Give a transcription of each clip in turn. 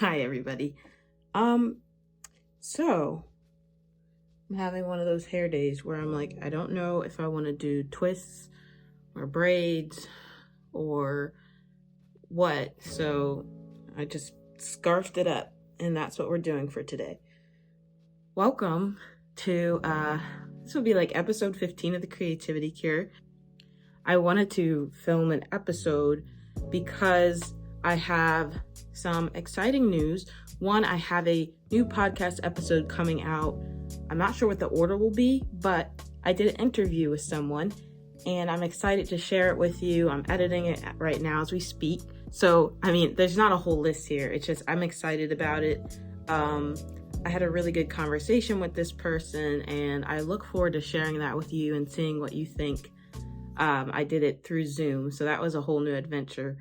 Hi, everybody. Um, so I'm having one of those hair days where I'm like, I don't know if I want to do twists or braids or what. So I just scarfed it up, and that's what we're doing for today. Welcome to this will be like episode 15 of the Creativity Cure. I wanted to film an episode because I have some exciting news. One, I have a new podcast episode coming out. I'm not sure what the order will be, but I did an interview with someone and I'm excited to share it with you. I'm editing it right now as we speak. So, there's not a whole list here. It's just I'm excited about it. I had a really good conversation with this person and I look forward to sharing that with you and seeing what you think. I did it through Zoom, so that was a whole new adventure.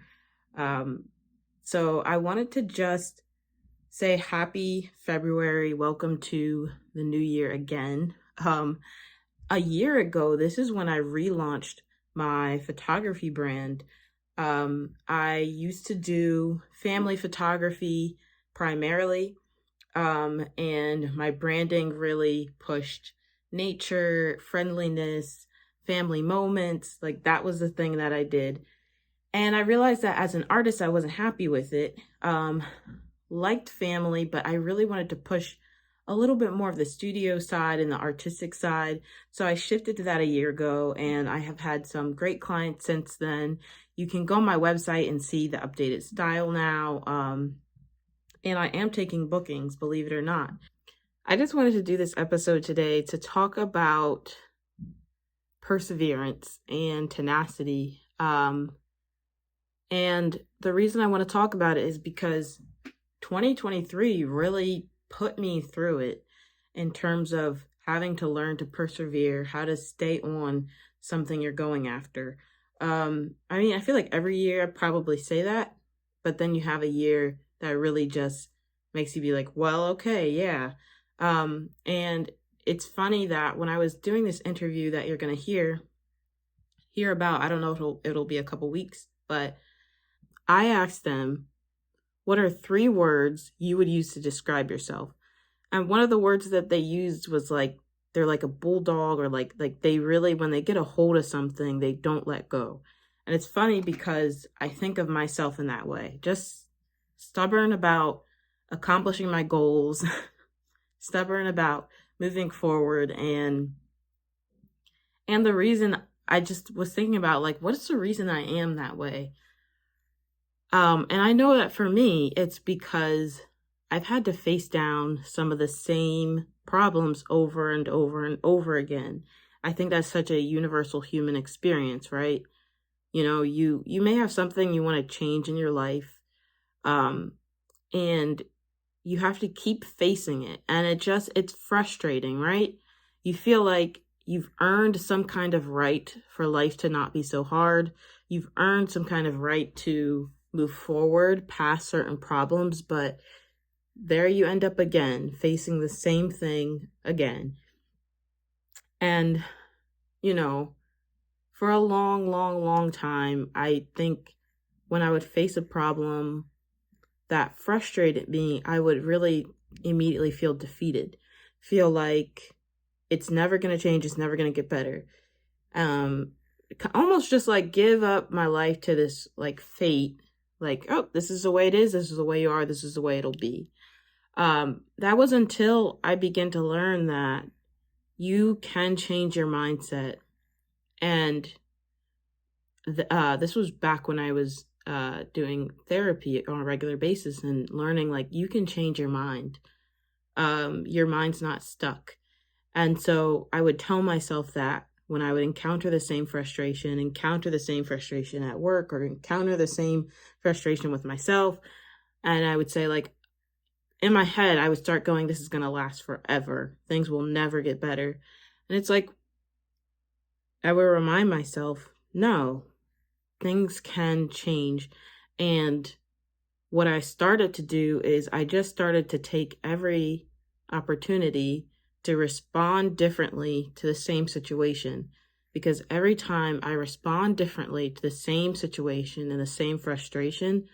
So I wanted to just say happy February. Welcome to the new year again. A year ago, this is when I relaunched my photography brand. I used to do family photography primarily, and my branding really pushed nature, friendliness, family moments. Like that was the thing that I did. And I realized that as an artist, I wasn't happy with it. Liked family, but I really wanted to push a little bit more of the studio side and the artistic side. So I shifted to that a year ago and I have had some great clients since then. You can go on my website and see the updated style now. And I am taking bookings, believe it or not. I just wanted to do this episode today to talk about perseverance and tenacity. And the reason I want to talk about it is because 2023 really put me through it in terms of having to learn to persevere, how to stay on something you're going after. I feel like every year I probably say that, but then you have a year that really just makes you be like, well, okay, yeah. And it's funny that when I was doing this interview that you're going to hear about, I don't know if it'll be a couple weeks, but I asked them, what are 3 words you would use to describe yourself? And one of the words that they used was like, they're like a bulldog, or like they really, when they get a hold of something, they don't let go. And it's funny because I think of myself in that way, just stubborn about accomplishing my goals, stubborn about moving forward. And the reason I just was thinking about, like, what's the reason I am that way? And I know that for me, it's because I've had to face down some of the same problems over and over and over again. I think that's such a universal human experience, right? You know, you may have something you want to change in your life, and you have to keep facing it. And it's frustrating, right? You feel like you've earned some kind of right for life to not be so hard. You've earned some kind of right to move forward past certain problems, but there you end up again, facing the same thing again. And, for a long, long, long time, I think when I would face a problem that frustrated me, I would really immediately feel defeated, feel like it's never going to change, it's never going to get better. Almost just like give up my life to this like fate, like, oh, this is the way it is, this is the way you are, this is the way it'll be. That was until I began to learn that you can change your mindset. And this was back when I was doing therapy on a regular basis and learning, like, you can change your mind. Your mind's not stuck. And so I would tell myself that when I would encounter the same frustration at work, or encounter the same frustration with myself. And I would say, like, in my head, I would start going, this is going to last forever. Things will never get better. And it's like, I would remind myself, no, things can change. And what I started to do is I just started to take every opportunity to respond differently to the same situation. Because every time I respond differently to the same situation and the same frustration,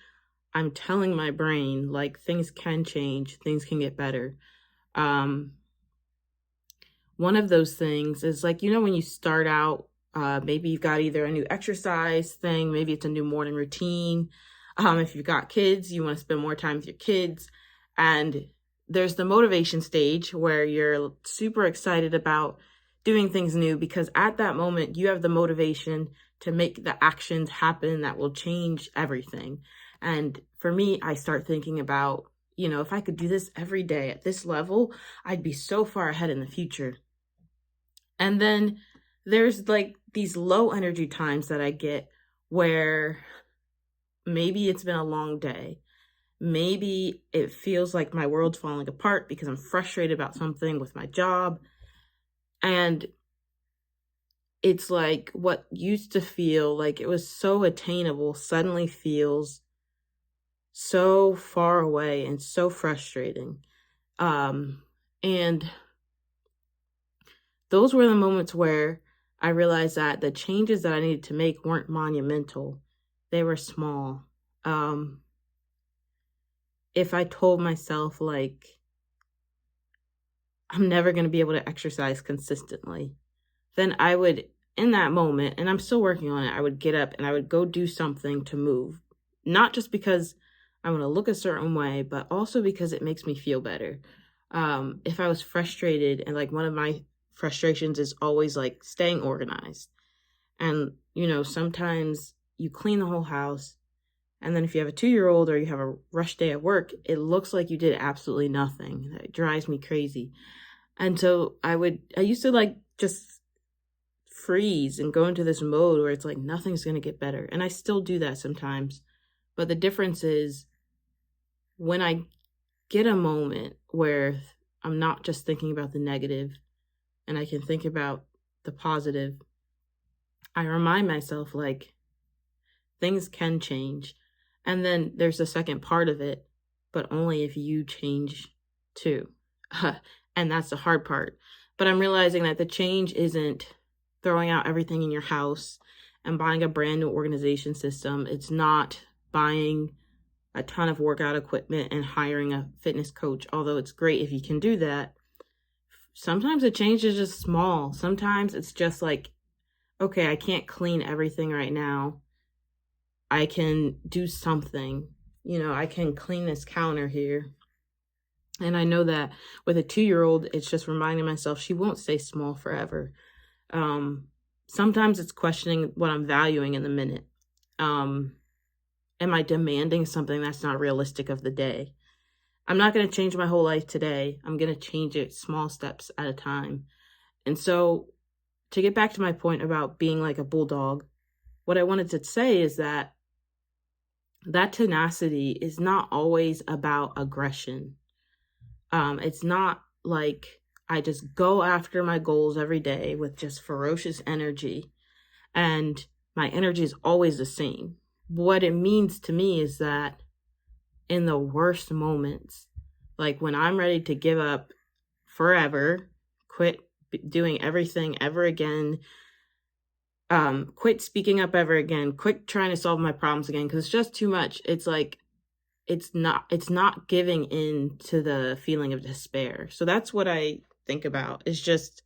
I'm telling my brain, like, things can change, things can get better. Um, One of those things is like, when you start out, maybe you've got either a new exercise thing, maybe it's a new morning routine. If you've got kids, you want to spend more time with your kids. And there's the motivation stage where you're super excited about doing things new because at that moment, you have the motivation to make the actions happen that will change everything. And for me, I start thinking about, if I could do this every day at this level, I'd be so far ahead in the future. And then there's like these low energy times that I get where maybe it's been a long day. Maybe it feels like my world's falling apart because I'm frustrated about something with my job. And it's like what used to feel like it was so attainable suddenly feels so far away and so frustrating. And those were the moments where I realized that the changes that I needed to make weren't monumental. They were small. Um, if I told myself, like, I'm never going to be able to exercise consistently, then I would, in that moment, and I'm still working on it, I would get up and I would go do something to move. Not just because I want to look a certain way, but also because it makes me feel better. If I was frustrated, and like one of my frustrations is always like staying organized. And, sometimes you clean the whole house. And then if you have a 2-year-old or you have a rush day at work, it looks like you did absolutely nothing. That drives me crazy. And so I used to like just freeze and go into this mode where it's like nothing's going to get better. And I still do that sometimes. But the difference is when I get a moment where I'm not just thinking about the negative and I can think about the positive, I remind myself like things can change. And then there's the second part of it, but only if you change too. And that's the hard part. But I'm realizing that the change isn't throwing out everything in your house and buying a brand new organization system. It's not buying a ton of workout equipment and hiring a fitness coach, although it's great if you can do that. Sometimes the change is just small. Sometimes it's just like, okay, I can't clean everything right now. I can do something. I can clean this counter here. And I know that with a 2-year-old, it's just reminding myself she won't stay small forever. Sometimes it's questioning what I'm valuing in the minute. Am I demanding something that's not realistic of the day? I'm not going to change my whole life today. I'm going to change it small steps at a time. And so to get back to my point about being like a bulldog, what I wanted to say is that tenacity is not always about aggression. It's not like I just go after my goals every day with just ferocious energy and my energy is always the same. What it means to me is that in the worst moments, like when I'm ready to give up forever, quit doing everything ever again, quit speaking up ever again, quit trying to solve my problems again, because it's just too much. It's like, it's not giving in to the feeling of despair. So that's what I think about. It's just,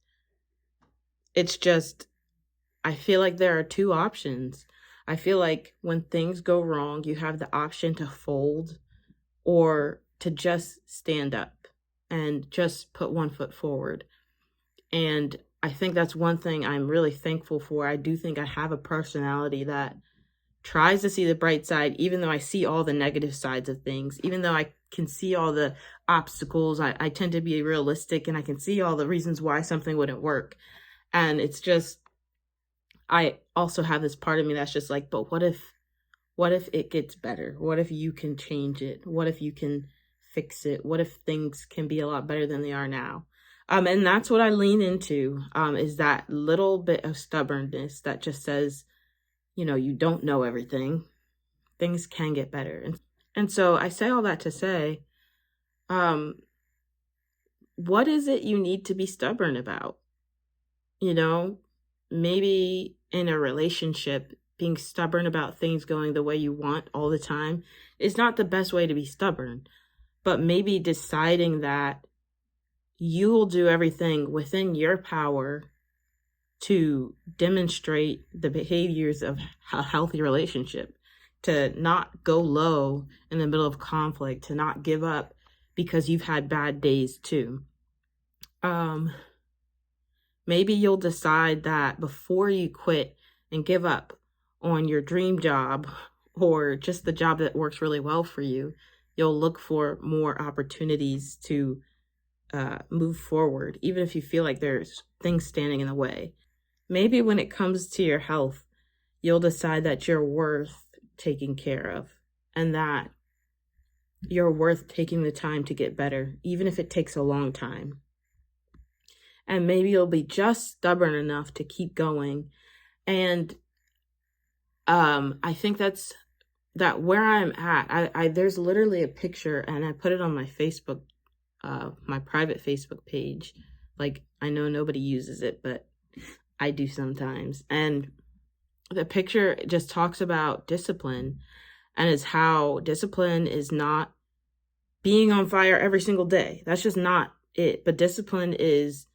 I feel like there are two options. I feel like when things go wrong, you have the option to fold or to just stand up and just put one foot forward. And I think that's one thing I'm really thankful for. I do think I have a personality that tries to see the bright side, even though I see all the negative sides of things, even though I can see all the obstacles. I tend to be realistic and I can see all the reasons why something wouldn't work. And it's just, I also have this part of me that's just like, but what if it gets better? What if you can change it? What if you can fix it? What if things can be a lot better than they are now? And that's what I lean into, is that little bit of stubbornness that just says, you don't know everything. Things can get better. And so I say all that to say, what is it you need to be stubborn about? Maybe in a relationship, being stubborn about things going the way you want all the time is not the best way to be stubborn, but maybe deciding that you will do everything within your power to demonstrate the behaviors of a healthy relationship, to not go low in the middle of conflict, to not give up because you've had bad days too. Maybe you'll decide that before you quit and give up on your dream job or just the job that works really well for you, you'll look for more opportunities to move forward, even if you feel like there's things standing in the way. Maybe when it comes to your health, you'll decide that you're worth taking care of and that you're worth taking the time to get better, even if it takes a long time. And maybe you'll be just stubborn enough to keep going. And I think that's where I'm at. I there's literally a picture, and I put it on my Facebook, my private Facebook page. Like, I know nobody uses it, but I do sometimes. And the picture just talks about discipline, and it's how discipline is not being on fire every single day. That's just not it. But discipline is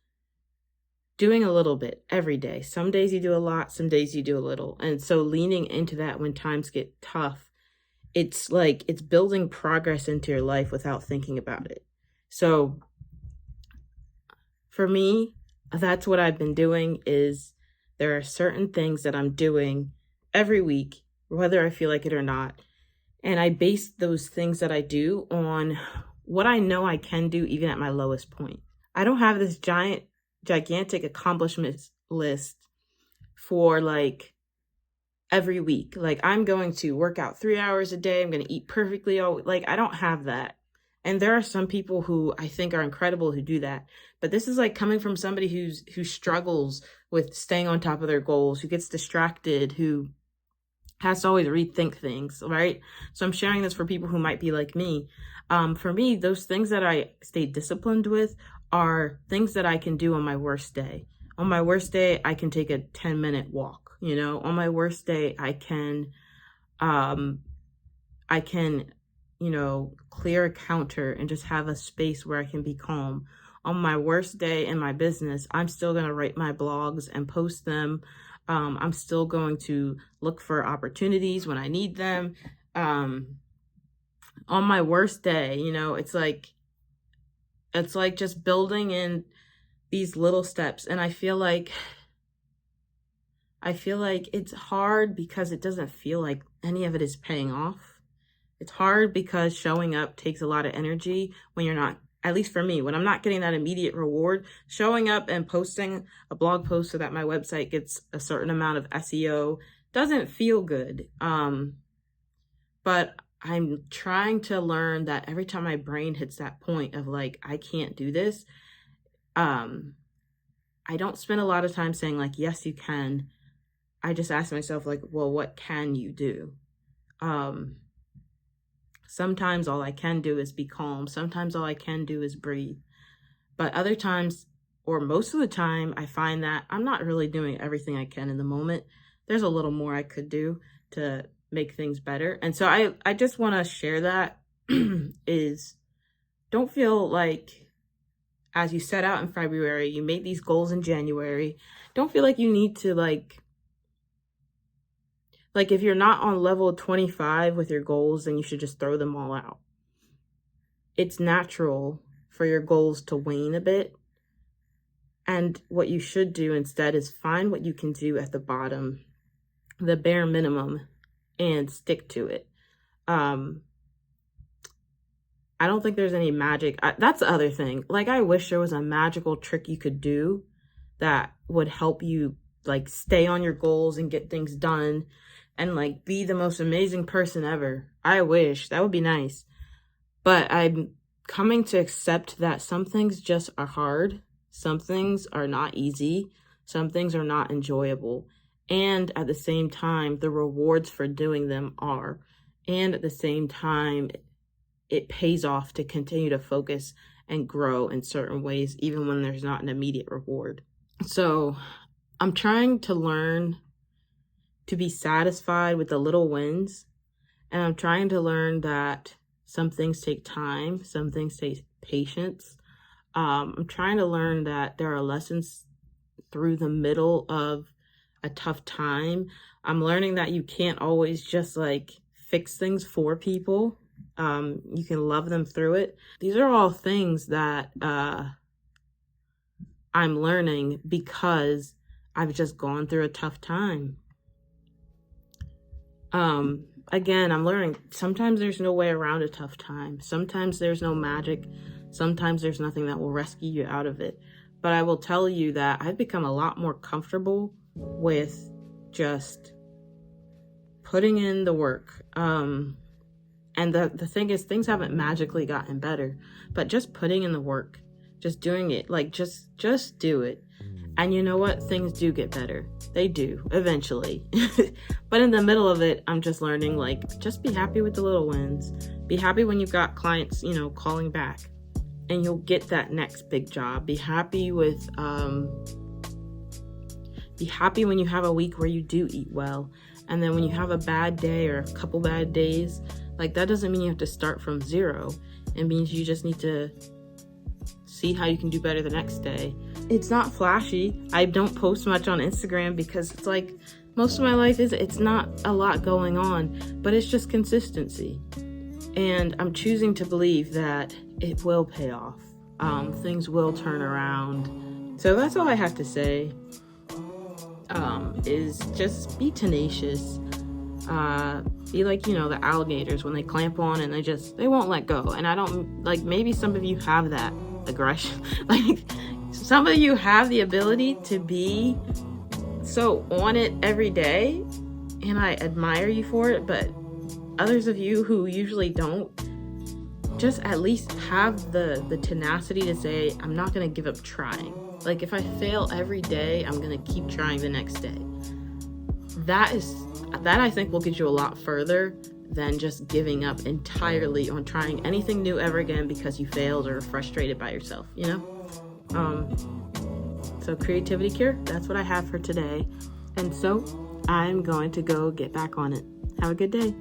doing a little bit every day. Some days you do a lot, some days you do a little. And so leaning into that when times get tough, it's like it's building progress into your life without thinking about it. So for me, that's what I've been doing. Is there are certain things that I'm doing every week, whether I feel like it or not. And I base those things that I do on what I know I can do even at my lowest point. I don't have this gigantic accomplishments list for like every week. Like, I'm going to work out 3 hours a day. I'm going to eat perfectly. Like, I don't have that. And there are some people who I think are incredible who do that. But this is like coming from somebody who struggles with staying on top of their goals, who gets distracted, who has to always rethink things, right? So I'm sharing this for people who might be like me. For me, those things that I stay disciplined with are things that I can do on my worst day. On my worst day, I can take a 10-minute walk. On my worst day, I can, clear a counter and just have a space where I can be calm. On my worst day in my business, I'm still going to write my blogs and post them. I'm still going to look for opportunities when I need them. On my worst day, it's like just building in these little steps. And I feel like it's hard because it doesn't feel like any of it is paying off. It's hard because showing up takes a lot of energy when you're not, at least for me, when I'm not getting that immediate reward. Showing up and posting a blog post so that my website gets a certain amount of SEO doesn't feel good. But I'm trying to learn that every time my brain hits that point of like, I can't do this, I don't spend a lot of time saying like, yes, you can. I just ask myself like, well, what can you do? Sometimes all I can do is be calm. Sometimes all I can do is breathe. But other times, or most of the time, I find that I'm not really doing everything I can in the moment. There's a little more I could do to make things better. And so I just want to share that is, don't feel like as you set out in February, you made these goals in January, don't feel like you need to like if you're not on level 25 with your goals, then you should just throw them all out. It's natural for your goals to wane a bit. And what you should do instead is find what you can do at the bottom, the bare minimum, and stick to it. I don't think there's any magic. That's the other thing. Like, I wish there was a magical trick you could do that would help you like stay on your goals and get things done and like be the most amazing person ever. I wish that would be nice. But I'm coming to accept that some things just are hard. Some things are not easy. Some things are not enjoyable. And at the same time, the rewards for doing them are. And at the same time, it pays off to continue to focus and grow in certain ways, even when there's not an immediate reward. So I'm trying to learn to be satisfied with the little wins And I'm trying to learn that some things take time, some things take patience. I'm trying to learn that there are lessons through the middle of a tough time. I'm learning that you can't always just like fix things for people. You can love them through it. These are all things that I'm learning because I've just gone through a tough time. Again, I'm learning sometimes there's no way around a tough time. Sometimes there's no magic. Sometimes there's nothing that will rescue you out of it. But I will tell you that I've become a lot more comfortable with just putting in the work. And the thing is, things haven't magically gotten better, but just putting in the work, just doing it, like just do it. And you know what? Things do get better. They do, eventually. But in the middle of it, I'm just learning, like, just be happy with the little wins. Be happy when you've got clients, calling back. And you'll get that next big job. Be happy with, be happy when you have a week where you do eat well. And then when you have a bad day or a couple bad days, like, that doesn't mean you have to start from zero. It means you just need to see how you can do better the next day. It's not flashy. I don't post much on Instagram because it's like most of my life it's not a lot going on, but it's just consistency. And I'm choosing to believe that it will pay off. Things will turn around. So that's all I have to say. Is just be tenacious. Be like, the alligators when they clamp on and they won't let go. And I don't, like, maybe some of you have that aggression. Like, some of you have the ability to be so on it every day, and I admire you for it, but others of you who usually don't, just at least have the tenacity to say, I'm not going to give up trying. Like, if I fail every day, I'm going to keep trying the next day. That I think will get you a lot further than just giving up entirely on trying anything new ever again because you failed or frustrated by yourself, So creativity cure, that's what I have for today. And so I'm going to go get back on it. Have a good day.